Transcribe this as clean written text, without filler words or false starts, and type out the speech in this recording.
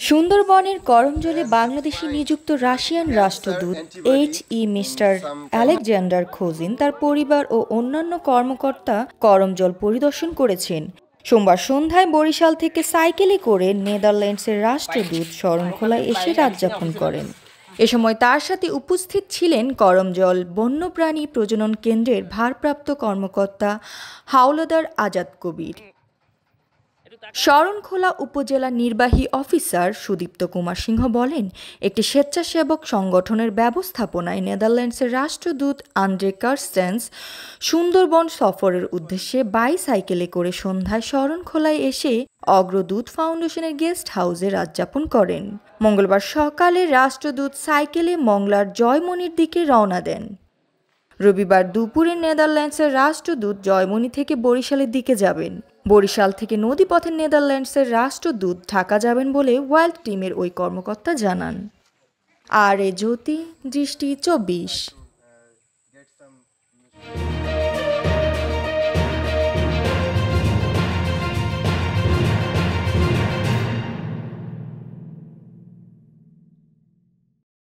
সুন্দরবনের করমজলে বাংলাদেশে নিযুক্ত রাশিয়ান রাষ্ট্রদূত মিস্টার আলেকজান্ডার খোজিন তার পরিবার ও অন্যান্য কর্মকর্তা করমজল পরিদর্শন করেছেন। সোমবার সন্ধ্যায় বরিশাল থেকে সাইকেলে করে নেদারল্যান্ডসের রাষ্ট্রদূত শরণখোলায় এসে রাত যাপন করেন। এ সময় তার সাথে উপস্থিত ছিলেন করমজল বন্যপ্রাণী প্রজনন কেন্দ্রের ভারপ্রাপ্ত কর্মকর্তা হাওলাদার আজাদ কবির। শরণখোলা উপজেলা নির্বাহী অফিসার সুদীপ্ত কুমার সিংহ বলেন, একটি স্বেচ্ছাসেবক সংগঠনের ব্যবস্থাপনায় নেদারল্যান্ডসের রাষ্ট্রদূত আন্দ্রে কার্স্টেন্স সুন্দরবন সফরের উদ্দেশ্যে বাইসাইকেলে করে সন্ধ্যায় শরণখোলায় এসে অগ্রদূত ফাউন্ডেশনের গেস্ট হাউসে রাত যাপন করেন। মঙ্গলবার সকালে রাষ্ট্রদূত সাইকেলে মংলার জয়মনির দিকে রওনা দেন। রবিবার দুপুরে নেদারল্যান্ডসের রাষ্ট্রদূত জয়মনি থেকে বরিশালের দিকে যাবেন। বরিশাল থেকে নদীপথে নেদারল্যান্ডসের রাষ্ট্রদূত ঢাকা যাবেন বলে ওয়ার্ল্ড টিমের ওই কর্মকর্তা জানান। আর এ জ্যোতি, দৃষ্টি 24।